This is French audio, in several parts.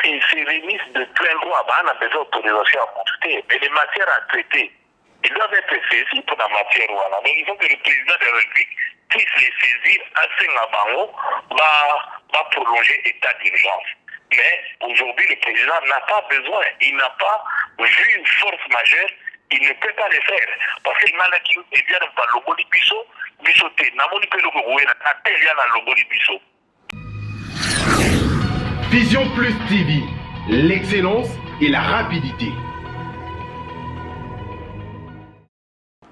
ils se réunissent de plein droit. On a besoin d'autorisation à consulter. Mais les matières à traiter, ils doivent être saisis pour la matière. Voilà. Donc il faut que le président de la République puisse les saisir à Sengabango, va prolonger l'état d'urgence. Mais aujourd'hui, le président n'a pas besoin. Il n'a pas vu une force majeure. Il ne peut pas le faire. Parce qu'il m'a dit qu'il vient de logo de biso, bisoté. Namoni pe logo oué, na tel vient na logo de biso. Vision Plus TV, l'excellence et la rapidité.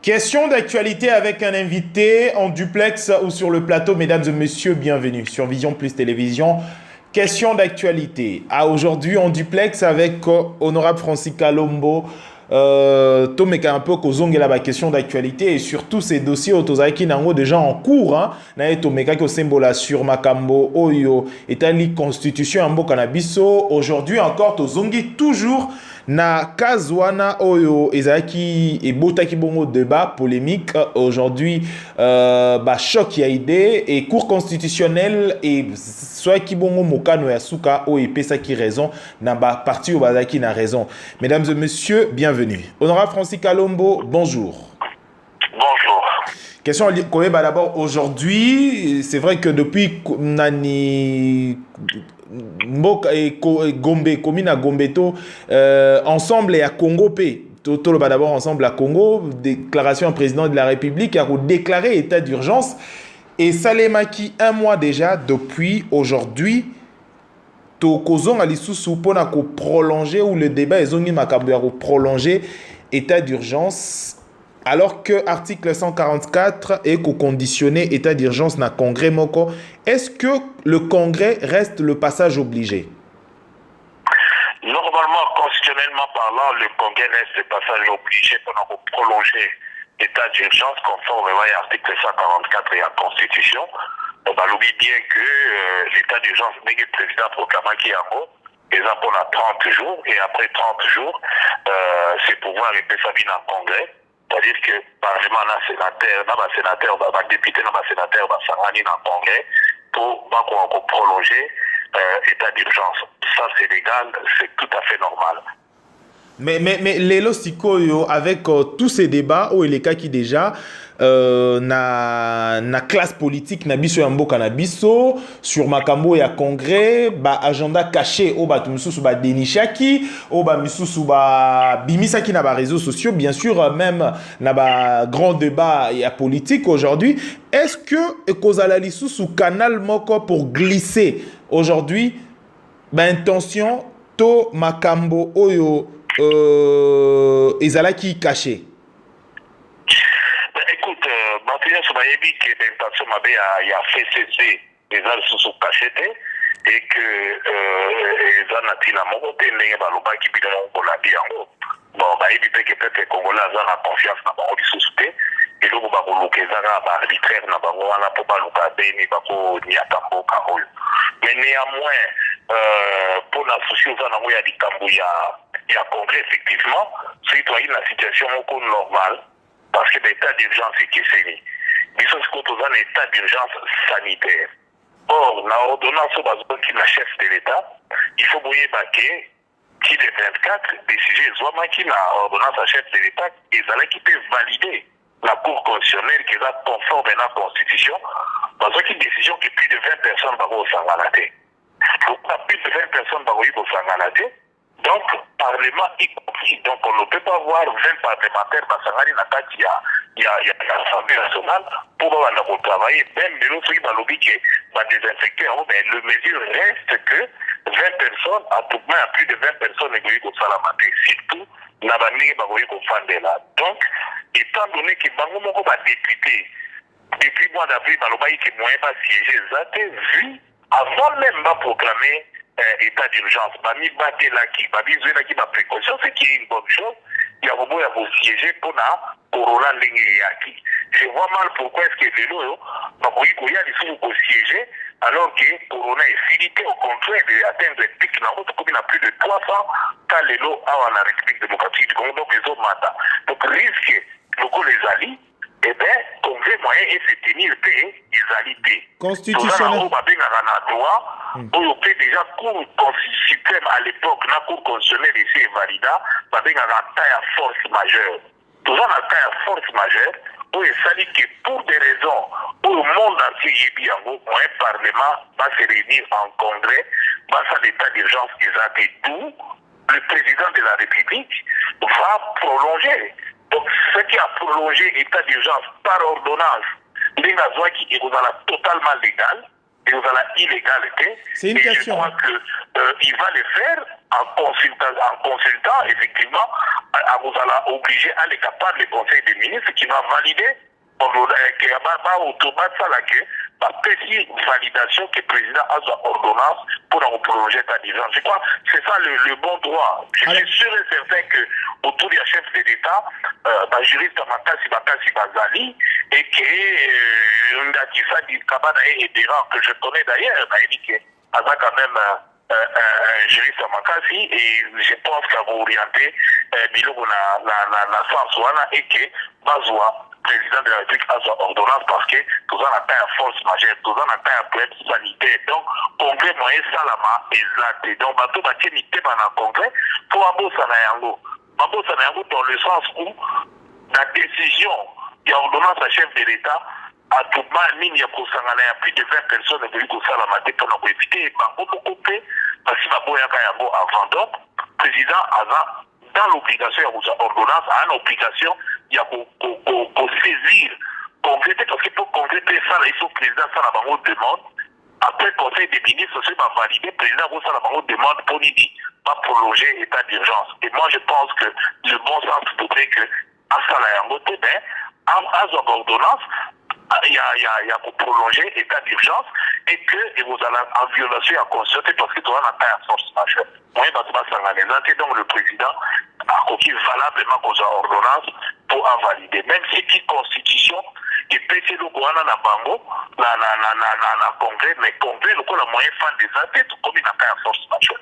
Question d'actualité avec un invité en duplex ou sur le plateau. Mesdames et messieurs, bienvenue sur Vision Plus Télévision. Question d'actualité. Aujourd'hui en duplex avec Honorable Francis Kalombo. Tomeka un peu kozongela ba question d'actualité et surtout ces dossiers autozaki nango déjà en cours hein na tomeka ko sembola sur makambo oyo etali constitution ambo kanabiso aujourd'hui encore tozongi toujours na kazwana oyo ezaki ebotaki bongo débat polémique aujourd'hui ba choc ya idée et cour constitutionnelle et soit ki bongo mokano ya suka o epesa ki raison na ba parti obazaki na raison. Mesdames et messieurs, bienvenue. Honorable Francis Kalombo, bonjour. Bonjour. Question d'abord aujourd'hui, c'est vrai que depuis Nani Mboka et Gombe, commune à Gombeto, ensemble et à Congo P. Toto d'abord ensemble à Congo, déclaration au président de la République a déclaré état d'urgence et Salemaki un mois déjà depuis aujourd'hui. Tokozong a lisusu pona ko prolonger ou le débat ezongi makambo ya ko prolonger état d'urgence alors que article 144 est ko conditionné état d'urgence na congrès moko. Est-ce que le congrès reste le passage obligé? Normalement, constitutionnellement parlant, le congrès reste le passage obligé pour prolonger l'état d'urgence conforme à l'article 144 et à la Constitution. On va l'oublier bien que l'état d'urgence n'est que le président proclamé qui est en haut, et ça pour 30 jours, et après 30 jours, c'est pouvoir répéter ça bien en congrès. C'est-à-dire que le Parlement, les sénateurs, les députés, les sénateurs, va s'arranger dans le congrès pour prolonger l'état d'urgence. Ça, c'est légal, c'est tout à fait normal. Mais les Lostikoyo, avec tous ces débats, où il est cas qui déjà, na classe politique, na biso yambo kanabiso, sur makambo ya congrès, ba agenda caché, au ba tumisusu ba denishaki, au ba misusu ba bimisaki na ba réseaux sociaux, bien sûr, même na ba grand débat ya politique aujourd'hui. Est-ce que kozala sous canal moko pour glisser aujourd'hui, ba intention to makambo oyo ezalaki caché? Écoute, Martinez Somayebi qui est l'intention il y a fait cesser les armes sous cacheté et que les anatina mokote ndenge baloba ki bidon ko la biango bon ba yebi pe que peuple congolais a confiance na bango lisusu te et donc ba ko lokezanga ba arbitraire na bango wana po ba luka beni ba ko niatambo ka oyo mais néanmoins pour la société na ya dikambo ya congrès effectivement c'est une situation normale parce que l'état d'urgence est questionné. Ils sont dans un état d'urgence sanitaire. Or, la ordonnance qui la chef de l'État, il faut bouiller baquer qui les 24 décisions, soit qui la ordonnance à chef de l'État, et ça qui peut valider la Cour constitutionnelle qui est conforme à la Constitution, parce que décision que plus de 20 personnes vont s'engalater. Donc, plus de 20 personnes vont s'engalater. Donc, Parlement y compris. Donc, on ne peut pas voir 20 parlementaires il y a l'Assemblée nationale pour travailler. Même l'autre qui va désinfecter, mais le mesure reste que 20 personnes, à tout moins plus de 20 personnes au Salamate. Surtout, là. Donc, étant donné que Bango va député, depuis le mois d'avril, il qui moyen pas siéger, vu avant même de proclamer état d'urgence, Bami Batelaki, Babi Zelaki, ma précaution, c'est qui est une bonne chose. Il y a beaucoup à siéger pour la Corona Lingeyaki. Je vois mal pourquoi est-ce que les lots, il y a des sous pour siéger, alors que Corona est fini, au contraire, d'atteindre un pic, comme il y a plus de 300 cas les lots à la République démocratique du Congo, donc les autres mandats. Donc, risque, le les alliés, eh bien, congrès, moi, moyen et se tenir paix, ils allaient constitutionnel. Oyo pe déjà cour suprême à l'époque, la cour constitutionnelle ici est valida, babengaka cas ya force majeure. Tout ça na cas ya force majeure, où il s'agit que pour des raisons où le monde entier yebi yango, un parlement va se réunir en congrès, va faire l'état d'urgence exact, d'où le président de la République va prolonger. Donc, ce qui a prolongé l'état d'urgence par ordonnance, les qui est totalement légal, et vous avez l'illégalité. C'est une question. Je crois qu'il va le faire en consultant effectivement, vous allez obliger à l'écapable le conseil des ministres qui va valider qui va automatiquement la petite validation que le président a sa ordonnance pour prolonger l'état d'urgence. Je crois que c'est ça le bon droit. Je suis sûr et certain que autour du chef de l'État, juriste Makasi Bazali, et que Ndakisa Kabana et Béran, que je connais d'ailleurs, a quand même un juriste Makasi, et je pense qu'à vous orienter Biloko la François et que Bazoua, président de la République, a son ordonnance parce que tout ça n'a pas une force majeure, tout ça n'a pas un problème sanitaire. Donc, congrès moyen salama exact. Donc, bateau bâti mité dans le congrès pour abosa na yango. Abosa na yango dans le sens où la décision, il y a ordonnance à chef de l'État, à tout moment, il y a plus de 20 personnes qui ont fait la matin pour éviter bango mokopé parce que babo yaka yango avant. Donc, le président a dans l'obligation, il y a ordonnance, a une obligation, il y a pour saisir, concréter, parce que pour concréter ça, il faut que le président ça la demande. Après le conseil des ministres, c'est pas validé, le président ça la demande pour lui dire, pas prolonger l'état d'urgence. Et moi, je pense que le bon sens voudrait que, à ça, la moto, à son ordonnance, il y a pour prolonger l'état d'urgence et que vous allez en violation à constater parce que tu as pas un force majeure. Moi, donc le président a coquille valablement aux ordonnances pour en valider. Même si qui constitution et PC le Gouana na bango, na congrès, mais congrès, le coup, la moyen fin des athées, comme il n'a pas un force majeure.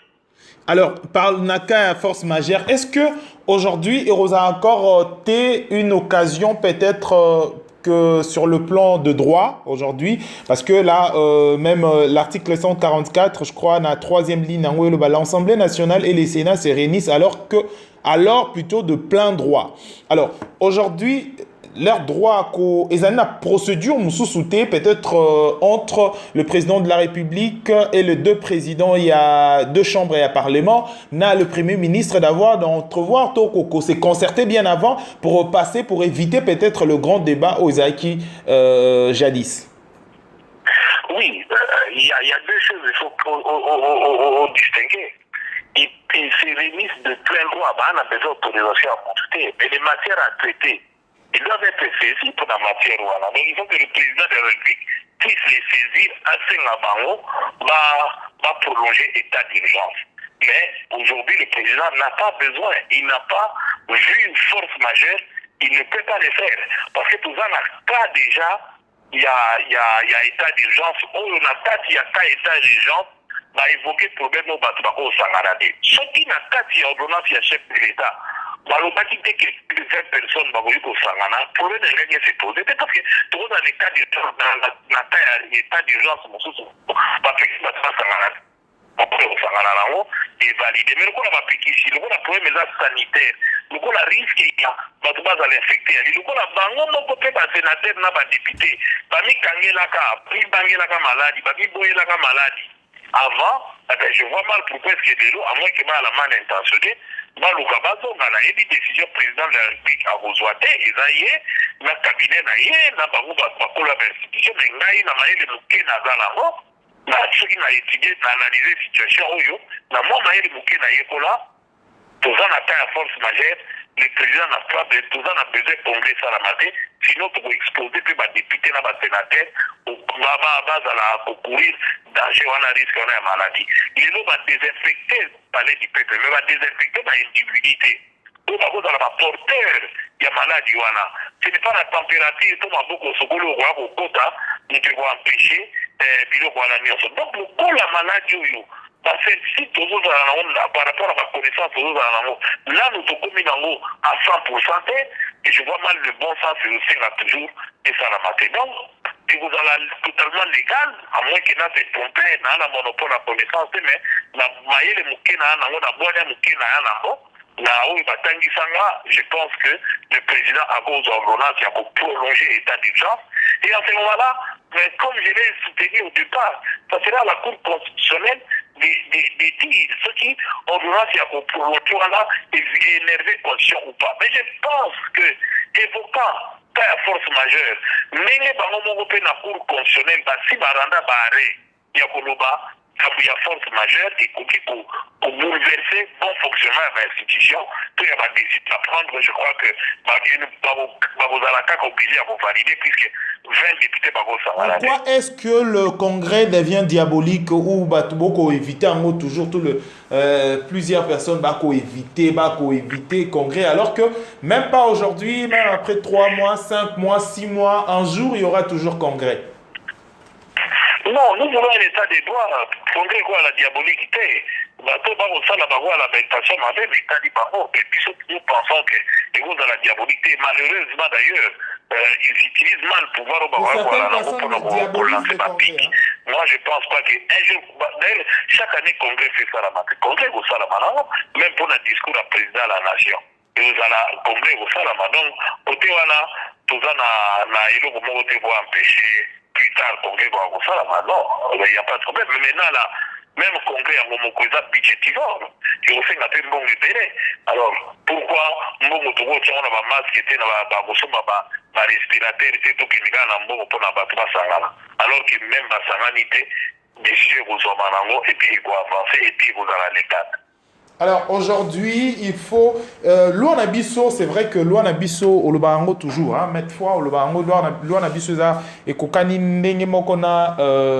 Alors, par Naka force majeure, est-ce que aujourd'hui, Erosa a encore une occasion peut-être que sur le plan de droit aujourd'hui, parce que là, même l'article 144, je crois, na troisième ligne, l'Assemblée nationale et les Sénats se réunissent alors plutôt de plein droit. Alors, aujourd'hui, leur droit, ils ont une procédure, peut-être entre le président de la République et les deux présidents, il y a deux chambres et un parlement, n'a le premier ministre d'entrevoir Tokoko, c'est concerté bien avant pour passer, pour éviter peut-être le grand débat aux acquis jadis. Oui, il y a deux choses, il faut distinguer. Ils se réunissent de plein droit, on a besoin d'autorisation à consulter, mais les matières à traiter, ils doivent être saisis pour la matière. Donc il faut que le président de la République puisse les saisir assez en va prolonger l'état d'urgence. Mais aujourd'hui, le président n'a pas besoin, il n'a pas vu une force majeure, il ne peut pas le faire. Parce que tout ça n'a pas déjà, il y a état d'urgence, on n'a pas état d'urgence, va évoquer le problème au Batubako au Sangarade. Ce qui n'a pas d'ordonnance, il y a chef de l'État. balobaki te ke 20 personnes bakoki kosangana problème engenge se pose te parce que tokoza na état état d'urgence mosusu bapekisi bato basangana bakoki kosangana nango evalide mais lokola bapekisi lokola problème eza sanitaire lokola risque ya bato bazala infecté yali lokola bango moko mpe basénateur na badepute bamikangelaka mibangelaka maladi bamiboyelaka maladi avant, je vois mal pourquoi est-ce que de l'eau, à moins que mal la mal intentionné, baluka bazonga na yebi décision président de la République a rezoité ezaye na cabinet na ye na bango bakola ba institution mais ngai na mayele muke na zala na soki na étudier na analyser situation oyo na moi mayele muke na yekola toza na ta force majeure le président n'a pas besoin n'a besoin de congrès ça la matin sinon pour exposer puis ba député na ba sénateur bazala concourir danger wana risque wana ya maladie il va désinfecter palais du peuple mais va désinfecter ba individualité pour bazala ba porteur ya maladie wana ce n'est pas la température to maboko sokolo kwa kokota ni te va empêcher biloko wana nyonso donc pour la maladie oyo parce que si par rapport à ma connaissance là nous sommes à 100% Et je vois mal le bon sens et aussi là toujours et ça la maté. Donc, et vous allez totalement légal, à moins qu'il n'a pas trompé, n'a la monopole à connaissance, mais la maille mouké n'a la bonne mouké n'a je pense que le président a cause d'ordonnance qui a prolongé l'état d'urgence. Et à ce moment-là, mais comme je l'ai soutenu au départ, ça sera à la Cour constitutionnelle de dire ce qui ordonnance qui a prolongé est énervé conscient ou pas. Mais je pense que évoquant cas à force majeure, mais la Cour constitutionnelle, si Baranda Barré, Yakoloba, il y a force majeure et pour bouleverser bon fonctionnement de l'institution, tout y a des décisions à prendre. Je crois que Babozalaka est obligé à vous valider puisque 20 députés Pourquoi est-ce que le Congrès devient diabolique ou beaucoup éviter en mot toujours plusieurs personnes éviter le Congrès alors que même pas aujourd'hui, même après 3 mois, 5 mois, 6 mois, un jour, il y aura toujours Congrès? Non, nous voulons un état des droits. Congrès quoi la diabolicité. Bateau ça la bago à la bentation mais l'état dit bago. Et puis nous pensons que les gros à la diabolicité, malheureusement d'ailleurs, ils utilisent mal le pouvoir au bago pour lancer ma pique. Moi je pense pas qu'un jour, d'ailleurs, chaque année Congrès fait ça la matin. Congrès au Salamana, même pour un discours à président de la nation. Et vous allez Congrès au Salamana. Donc, côté voilà, tout ça na ilo comme on te voit empêcher. Plus tard, le Congrès va avoir ça, non, il n'y a pas de problème. Mais maintenant, là, même le Congrès a un budgétivore, il a fait un bon délai. Alors, pourquoi on a un masque qui était un respirateur, tout qui est alors que même la sanité, des sujets vous ont et puis il faut avancer, et puis vous allez l'état. Alors aujourd'hui, il faut Luana Bisso, c'est vrai que Luana Bisso au Lubango toujours mettre fois au Lubango Luana Bisso ça et kokani ndenge moko na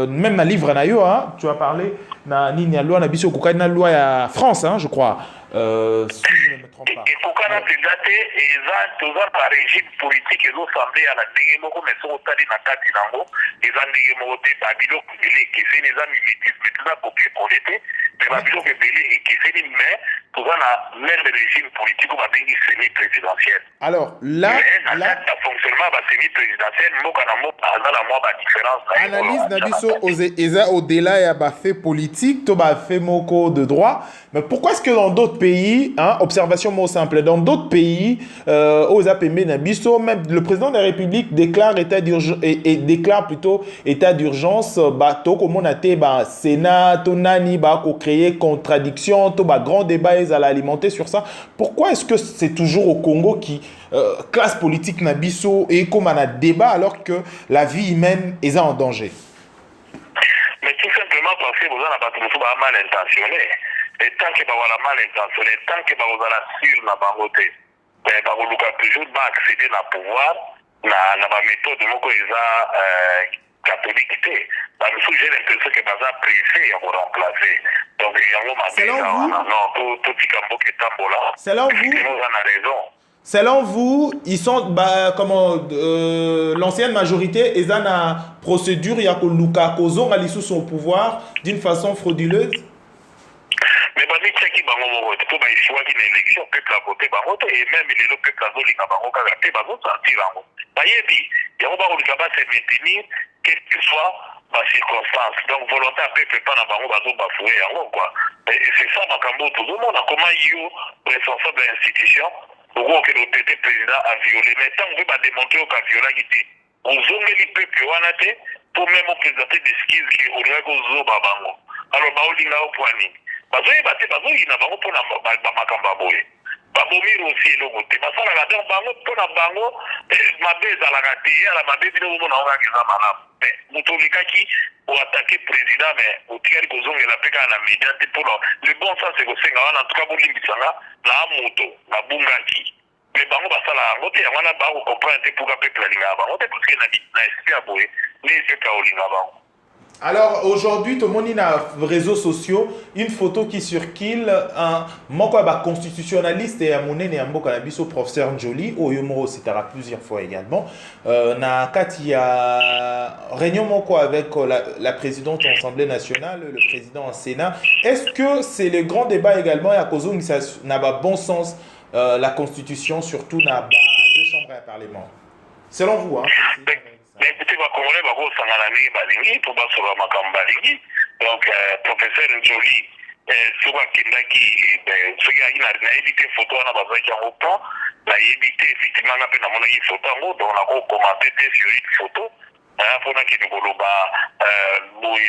même na livre na yo tu as parlé na nini ya Luana Bisso kokani na loi ya France je crois si je ne me trompe pas. Et kokana prédaté et ça tout ça par régime politique et l'assemblée à la ndenge moko mais so tali na kati nango et ça ndenge moko te babilo kubele qui fait les amis mais tout ça copier coller mais babilo kubele et qui fait mais tout ça na même régime politique ou ba bengi semi-présidentiel. Alors là ça fonctionnement ba semi-présidentiel moko na moko dans la moi ba différence analyse na biso eza au-delà ya ba fait politique to ba fait moko de droit. Mais pourquoi est-ce que dans d'autres pays, observation mot simple, dans d'autres pays, aux APM Nabiso, même le président de la République déclare état d'urgence et déclare plutôt état d'urgence, to comme on a été Sénat, to nani ko créer contradiction, to grand débat ils allaient alimenter sur ça. Pourquoi est-ce que c'est toujours au Congo qui classe politique Nabiso et comme on a débat alors que la vie humaine est en danger? Mais tout simplement parce que vous avez mal intentionné. Et tant que vous avez mal intentionné, tant que vous avez sûr na bangote, vous avez toujours accéder au pouvoir, na méthode de catholique. J'ai l'impression que vous avez pressé à vous remplacer. Donc, il y a selon vous, selon vous, ils sont l'ancienne majorité, ils ont une procédure, il y a que Luka Kozong a sous son pouvoir d'une façon frauduleuse. Mais bani tchaki bango moko te ba choix qui l'élection peuple a voté bango te et même les peuple a zolinga bango kaka te ba sortir bango bayebi yango ba kolika ba se maintenir quelle que soit ma circonstance donc volontaire peuple pas na bango ba zo bafouer yango quoi et c'est ça makambo tout le monde a comment yo responsable de l'institution au que le président a violé mais tant que ba démontrer au viola qui on zongeli peuple wana te pour même présenter des skills qui aurait ko zo ba bango alors ba olinga au point bazoyeba te bazoyina bango mpona bamakambo ya boye babomiri osi eloko te basalaka donc bango mpona bango mabe ezalaka te ala mabe bino bomona ngo kaka eza malamu mais moto olikaki oatake président mais otikali kozongela mpe kaka na média te mpona le bon sens ekosenga wana antuka bolimbisanga na moto babungaki mais bango basalaka yango te yango wana bakokomprendre te mpoka peuple alingaka bango te parce que na esprit ya boye ne peuple aolinga bango. Alors aujourd'hui, tout le monde a les réseaux sociaux, une photo qui circule, un constitutionnaliste et un monnaie et un au professeur Njoli, au Yomoro citera plusieurs fois également. Na Katia réunion moko avec la présidente de l'Assemblée nationale, le président au Sénat. Est-ce que c'est le grand débat également et à cause où ça n'a pas bon sens la constitution, surtout n'a pas deux prêt à parler mort. Selon vous, hein. Mais écoutez, les Congolais, ils balingi, pour basola makam balingi. Donc, professeur Njoli, ce qui a évité photo, on a besoin d'un temps, on a évité effectivement une photo, donc on a commenté sur une photo. Pour qu'il nous goloba non. Donc,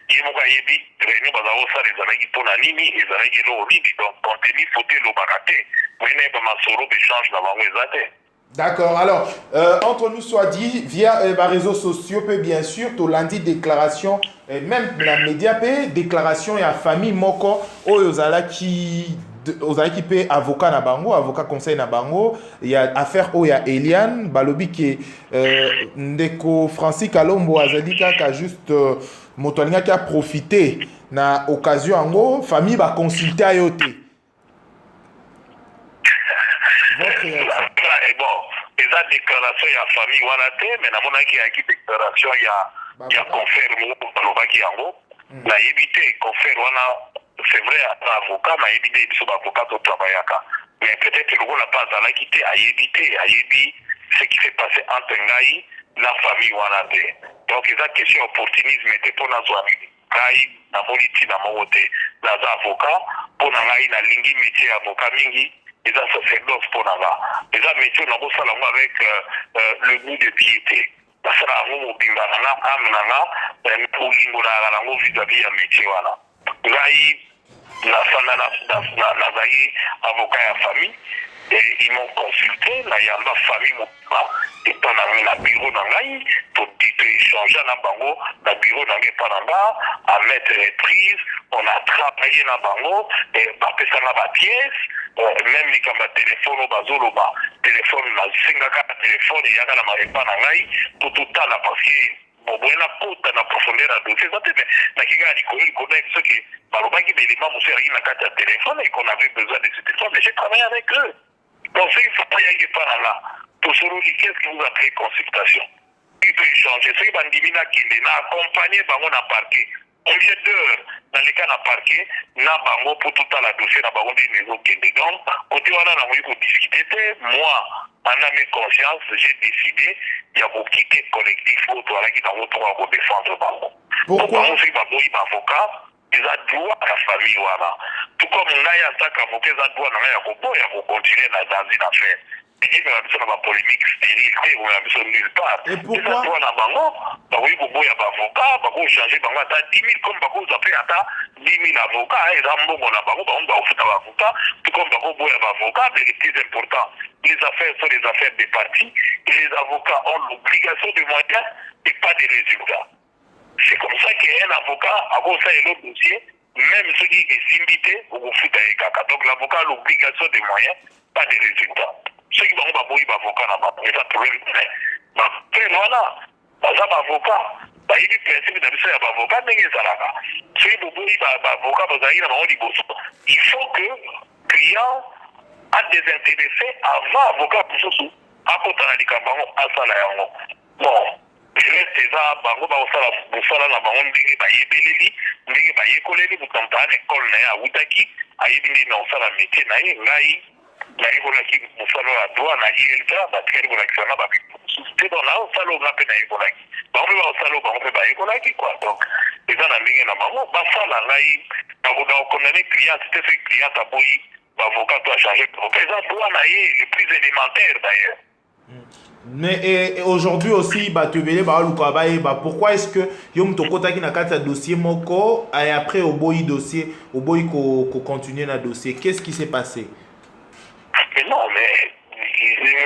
il y a des réunions les années pour la nini, les années donc contenu photo le baraté. Mais il y a des échanges dans les D'accord. Alors, entre nous soit dit, via les réseaux sociaux, peut bien sûr, tout lundi déclaration, même la média peut déclaration et la famille moko, ozala qui peut avocat na bango, avocat conseil na bango, il y a affaire où il y a Eliane, balobi qui ndeko Francis Kalombo azali kaka juste motolinga qui a profité na occasion ango, famille va consulter à yote. Votre réaction. Bon, eza déclaration ya famille wana te, mais namonaki yaki déclaration ya confère moko balobaki yango. Nayebi te confère wana, c'est vrai avocat, nayebi te biso avocat to travaillaka. Mais peut-être le rôle n'a pas azalaki te, ayebi ce qui s'est passé entre ngai na famille wana te. Donc eza question opportunisme te pona zwa ngai na moliti na moko te. Naza avocat, pona ngai na lingi métier avocat mingi. Et ça, c'est l'offre pour là. Et ça, métier, on a beau ça avec le goût de piété. Parce que là, on a bimba nana, amnana, pour l'ingona, on a vis-à-vis un métier, voilà. Là, la avocat et famille, et ils m'ont consulté, là, il y a ma famille, et on a mis un bureau dans l'aïe, pour échanger dans bango, le bureau dans le panamba, à mettre les prises, on a travaillé dans bango, et après ça, on a ma pièce, même les caméras téléphone, bazoloba, téléphone, la singaka, téléphone, il y a dans la marépa dans l'aïe, pour tout le temps, parce que, bon, on a pas dans profondeur à dossier, mais, la qui a il connaît ceux qui, malheureusement, qui l'élément, monsieur, il a qu'à téléphone, et qu'on avait besoin de ce téléphone, mais j'ai travaillé avec eux. Donc, il ne faut pas y aller par là. Pour ce rôle, qu'est-ce que vous appelez consultation? Il peut changer. Ce qui va dire qu'il a accompagné Bango dans le parquet. Combien d'heures dans les cas dans le parquet, n'a Bango pour tout à la dossier, n'a Bango des maisons qui est donc, côté on a envoyé pour discuter, moi, en âme et conscience, j'ai décidé, il y a beaucoup quitté collectif, autour qui dans votre pour défendre Bango. Pourquoi? Bango, c'est Bango, il est avocat. Ils ont droit à la famille. Voilà. Tout comme on a en tant qu'avocat, ils ont droit à continuer dans une affaire. Et on a besoin de polémique stérile, on a besoin de nulle part. Et pourquoi? Ils ont droit à Bango, oui, il y a des avocats, Bango changer Bango à 10 000, comme Bango appelle à 10 000 avocats, ils ont Bango à Bango, Bango va faire avocat, tout comme Bango il y a des avocats, mais le plus important, les affaires sont les affaires des partis, et les avocats ont l'obligation de moyens et pas de résultats. C'est comme ça qu'un avocat, avant ça et l'autre dossier, même ceux qui sont invités, au foot avec Kaka. Donc l'avocat a l'obligation des moyens, pas des résultats. Ceux qui vont avoir avocat, n'a pas de problème. Mais voilà, pas avocat. Il y a des principes d'habitude à l'avocat, mais il y a des avocats. Ceux qui vont avoir avocat, il faut que le client a des intéressés avant avocat pour ce sous. À côté de l'avocat, à ça, bon. Eza bango basala na bango ndenge bayebeleli ndenge bayekoleli mokampa na ekole na ye awutaki ayebi ndenge na osala métier na ye ngai nayekolaki mosala ya droit na ilka batikali kolakisa na babimosusu te donc naosala onga mpe nayekolaki bango mpe baosala o bango mpe bayekolaki quoi donc eza na ndenge na bango basala ngai nakokondane client te soki client aboyi bavocat to achange eza droit na ye le plus élémentaire d'ailleurs. Mais aujourd'hui aussi, pourquoi est-ce que Yom Tokota qui n'a qu'à dossier moko et après au boy dossier, au boy qu'on continue dans dossier, qu'est-ce qui s'est passé? Mais non, mais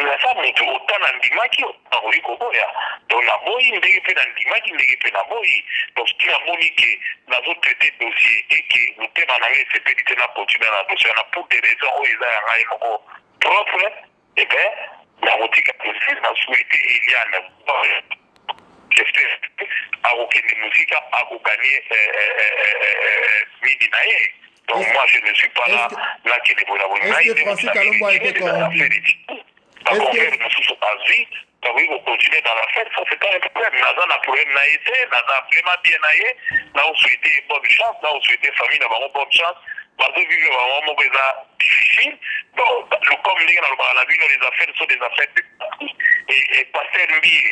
la femme est autant dans l'imagi, autant dans l'imagi, donc la boy, il n'est pas dans l'imagi, il n'est pas dans l'imagi. Donc si la monique, nous avons traité le dossier et que nous sommes en anglais, c'est pédité dans continuer dans le dossier, on a pour des raisons où ils ont un propre, et bien, la boutique a souhaité Eliane à gagner musique, à gagner Midinae. Donc moi je ne suis pas là qui est est-ce que Francis Kalombo a été corrompu? Est-ce que nous sommes pas vie, donc oui, vous continuez dans la fête, ça c'est pas un problème. Naza n'a problème n'a été, Naza vraiment bien naïe, là on souhaitait bonne chance, là on souhaitait famille d'avoir bonne chance. bazovivre bango moko eza difficile. Bon, comme ndenge nalobaka na bino, les affaires sont des affaires de parti. Et Pasteur Mbie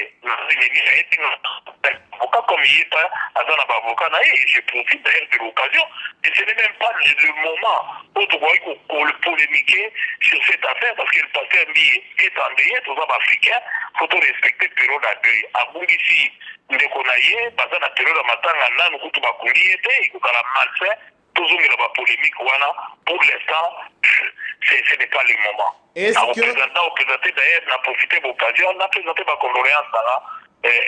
avocat comme il est aza na bavocat na ye, et je profite d'ailleurs de l'occasion, et ce n'est même pas le moment où tu vois qu'on polémiquer sur cette affaire, parce que le Pasteur Mbie est endeuillé, tous les Africains, il faut respecter le période d'accueil. Abungisi ndeko na ye baza na période ya matanga nanu kutu bakundi ye te ekokala malsain tozongela bapolémique wana. Pour l'instant ce n'est pas le moment. Présenté d'ailleurs na profité de l'occasion na présenté ba condoléances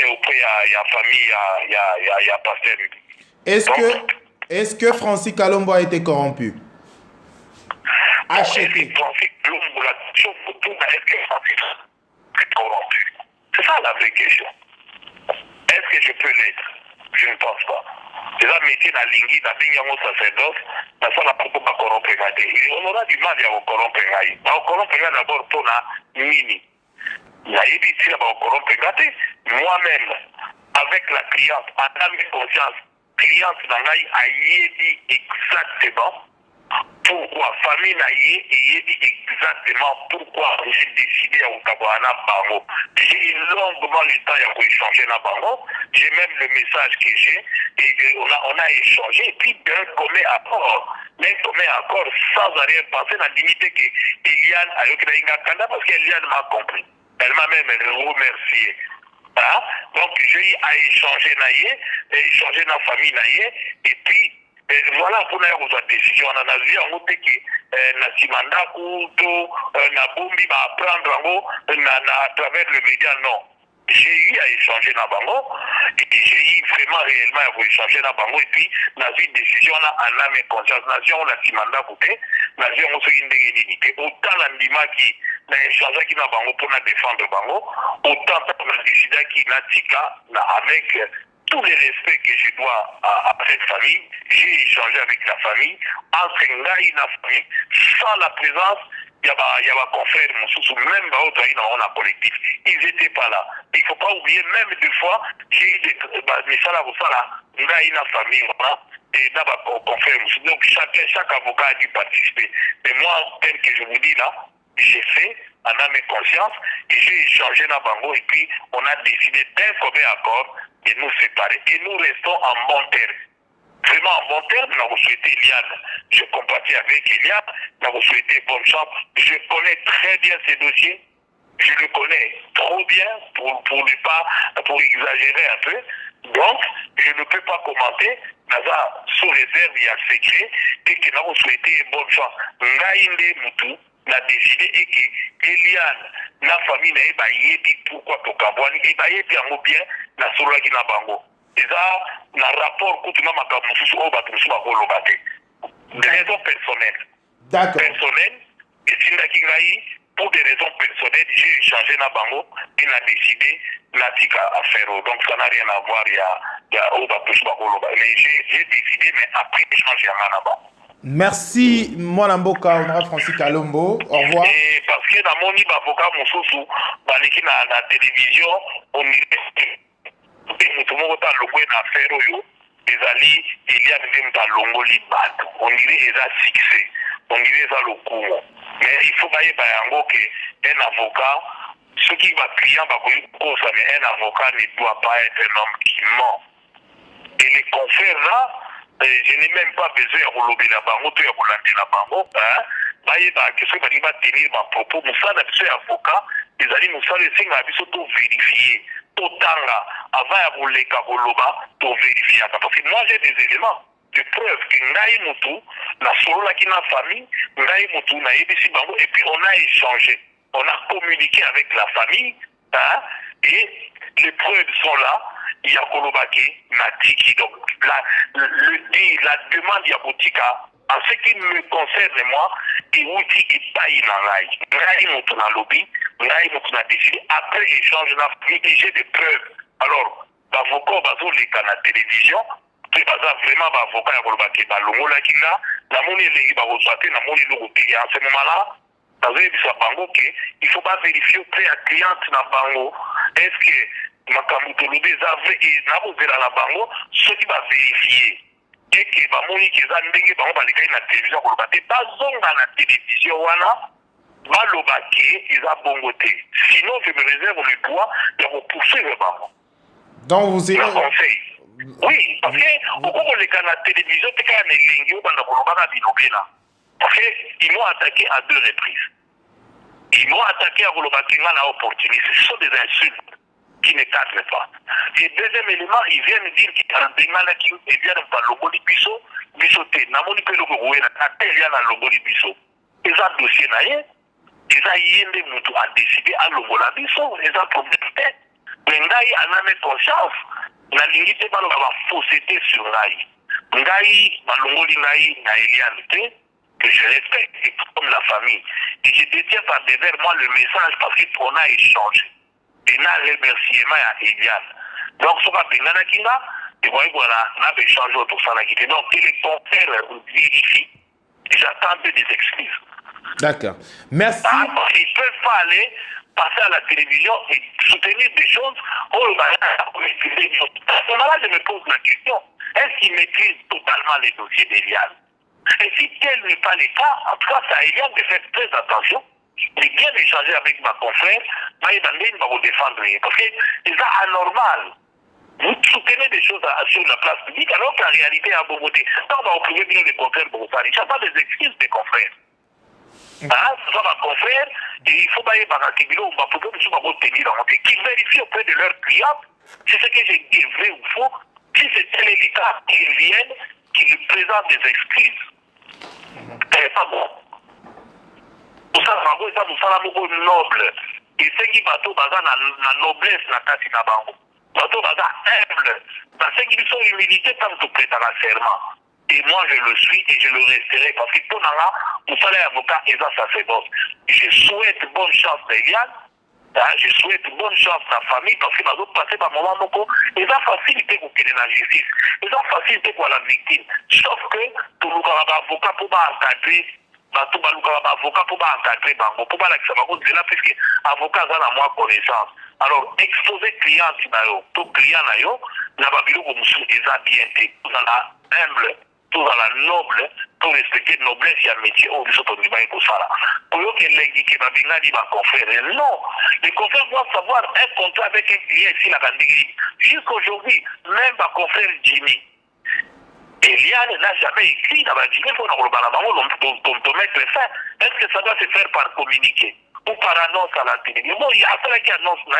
auprès ya famille ya Pasteur. Est-ce que Francis Kalombo a été corrompu? Acheté. Francis Kalombo, la question tout est que Francis est corrompu. C'est ça la vraie question. Est-ce que je peux l'être? Je ne pense pas. C'est un métier dans l'ingui, dans le sacerdoce, dans ça la propos pas corrompre. On aura du mal à corrompre. Corrompre d'abord pour la mini. Moi-même, avec la cliente, en âme et conscience, cliente d'Angaï a dit exactement pourquoi, famille n'a dit exactement pourquoi j'ai décidé à Otabouana Bango. J'ai longuement le temps à échanger dans Bango. J'ai même le message que j'ai, et on a échangé, et puis d'un commun accord. Mais commun accord sans arrière-pensée, la limite que Eliane a eu Kanda parce qu'Eliane m'a compris. Elle m'a même remercié. Hein? Donc j'ai à échanger échanger dans la famille, et puis voilà pour nous avoir décision. On a vu en fait que na Simandaku, na Bombi va apprendre à travers le média, non. J'ai eu à échanger dans Bango, et j'ai eu vraiment réellement à échanger dans Bango, et puis on a vu une décision en âme et conscience. Nation, on a Simandaku, nation, on se dit que autant l'andima qui n'a échangé qui n'a Bango pour défendre Bango, autant on a décidé qu'il n'a tika avec tous les respects que je dois à cette famille. J'ai échangé avec la famille, entre Ngaï et la famille, sans la présence. Il y a confrères, même dans la collectif. Ils n'étaient pas là. Il ne faut pas oublier, même deux fois, j'ai eu des messages à vous Ngaï la famille, et dans les confrères. Donc chaque avocat a dû participer. Mais moi, tel que je vous dis là, j'ai fait en âme et conscience, et j'ai échangé dans Bango, et puis on a décidé d'un commun accord de nous séparer. Et nous restons en bon terme. Vraiment en bon terme, nous avons souhaité Eliane. Je compatis avec Eliane, nous avons souhaité bonne chance. Je connais très bien ces dossiers. Je le connais trop bien pour exagérer un peu. Donc, je ne peux pas commenter. Naza, sous réserve, il y a secret, et que nous avons souhaité bonne chance. Ngaïnde Moutou n'a décidé et que Eliane, la famille n'a dit pourquoi pour Kabouani, et bien la Soulaki na Bango. Et ça, le rapport contre des raisons personnelles. D'accord. Personnelles, et si pour des raisons personnelles, j'ai échangé na Bango et n'a décidé la tika à faire. Donc ça n'a rien à voir, il y a mais j'ai décidé, mais après échange, il y a un là-bas. Merci, Mwanamboka, Honorable Francis Kalombo. Au revoir. Et parce que dans mon avocat, mon sous, dans la télévision, on dirait mutu moko ta longo na affaire oyo ezali Eliane même ta longo libato on dirait eza succès on dirait eza lokumo mais il faut bayeba yango que un avocat ce qui va client va kosa mais un avocat ne doit pas être un homme qui ment et les confrères là je n'ai même pas besoin de kolobela bango to ya kolandela bango bayeba que ce qui va tenir ma propos mosala biso ya avocat ezali mosala esenga biso to vérifier totanga avant ya koleka koloba to vérifier parce que moi j'ai des éléments de preuve que ngai mutu na sololaki na famille ngai mutu na yebisi bango et puis on a échangé on a communiqué avec la famille et les preuves sont là il y a kolobaki na tiki donc la demande ya botika en ce qui me concerne moi et outil qui paye na ngai mutu na lobby ngai mutu na décidé après échange na famille et j'ai des preuves alors l'avocat bazoleka na télévision pe baza vraiment bavocat ya kolobaki balongolaki nga namoni elengi bakozwa te namoni eloko te en ce moment là bazoyebisa bango ke il faut pas vérifier auprès ya cliente na bango est ce que makambo tolobi eza vrai nakozela na bango soki bavérifie et que bamoni keza ndenge bango balekaki na télévision koloba te bazonga na télévision wana baloba ke eza bongo te, sinon je me réserve le droit de poursuivre bango. Donc vous irez... conseil. Oui, parce que au cours de la télévision, tu as des lignes parce qu'ils m'ont attaqué à 2 reprises. Ils m'ont attaqué à Rolobakinga à opportunité. Ce sont des insultes qui ne cadrent pas. Et deuxième élément, ils viennent dire qu'il y a un Bengala qui vient de Loboli Bisso, Bissoté, Namoni Peloko Rouena, il y a un Loboli Bisso. Ils ont un dossier naïe, ils ont yende Moutou à décider à Lobola Bisso, ils ont problème de tête. Mais Ngaï en a mis conscience. Na lingi te balo ba fausseté sur ngai. Ngai balongoli ngai na Eliane te, que je respecte comme la famille. Et je détiens par derrière moi le message parce qu'on a échangé. Et na remerciement à Eliane. Donc ce qu'on a fait kinga, et voilà, on a échangé autour de ça la guité. Donc les confrères vérifient. Et j'attends des excuses. D'accord. Merci. Ah, ils ne peuvent pas aller passer à la télévision et soutenir des choses. Oh, là, je me pose la question. Est-ce qu'ils maîtrisent totalement les dossiers d'Eliane? Et si tel n'est pas le cas, en tout cas, c'est à Eliane de faire très attention, de bien échanger avec ma confrère, mais il va vous défendre. Parce que c'est anormal. Vous soutenez des choses sur la place publique alors qu'en réalité, il y a beaucoup de... Donc, vous pouvez bien les confrères pour vous parler. Il n'y a pas des excuses des confrères. Ce sont ma confrère, et il faut pas y avoir un kibilo, on va pouvoir tenir en compte. Qu'ils vérifient auprès de leurs clients si ce que j'ai dit est vrai ou faux. Si c'est tel est le cas, qu'ils viennent, qu'ils nous présentent des excuses. C'est pas bon. Pour ça, Bango, ça nous fait un noble. Et ceux qui bateau basent la noblesse, la casse na bango. Bateau basent humble. Dans ceux qui sont humilité, tant que prêt à la serment. Et moi, je le suis et je le resterai. Parce que pour nous, vous allez avocat, et ça fait bon. Je souhaite bonne chance à Eliane. Je souhaite bonne chance à la famille. Parce que nous passer par moment, et ça facilité pour qu'il y ait la justice. Et ça facilité pour la victime. Sauf que, pour nous, avocat, pour encadrer, avocat, pour encadrer, pour pas l'accepter, puisque avocat, ça a moins connaissance. Alors, exposer client, tout client, n'a pas vu comme ça, ils ont bien été. Tout dans la humble, tout dans la noble, tout respecter la noblesse, il y a un métier, où ils sont au niveau de ça. Pour eux, qu'ils l'aient dit, qu'ils m'ont dit, confrère. Non, les confrères doivent savoir un contrat avec un client ici, la Gandhi. Jusqu'aujourd'hui, même ma confrère Jimmy, Eliane n'a jamais écrit dans la Jimmy pour nous mettre fin. Est-ce que ça doit se faire par communiqué ou par annonce à la télévision? Bon, il y a ceux qui annoncent, mais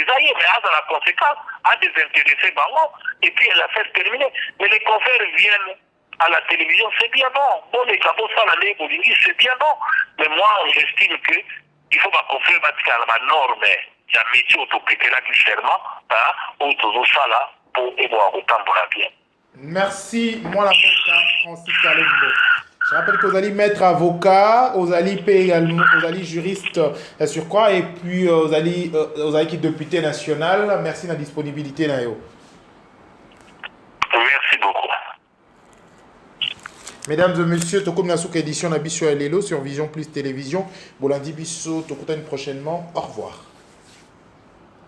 à la conséquence, à désintéresser Bango, et puis elle a fait terminer. Mais les confrères viennent à la télévision, c'est bien bon. Bon, les capots, ça, l'année, c'est bien bon. Mais moi, j'estime que il faut ma confrère battre la norme. Il y a un métier autoprêté là, clairement, autour ça là, pour évoir autant pour la bien. Merci. Moi, la Francis Kalombo. Je rappelle que vous allez maître avocat, vous allez également, vous allez juriste sur quoi, et puis vous allez député national. Merci de la disponibilité. Merci beaucoup. Mesdames et messieurs, Tokom Nasuka édition Nabisio Alelo sur Vision Plus Télévision. Bolandi Bisso, Tokutane prochainement. Au revoir.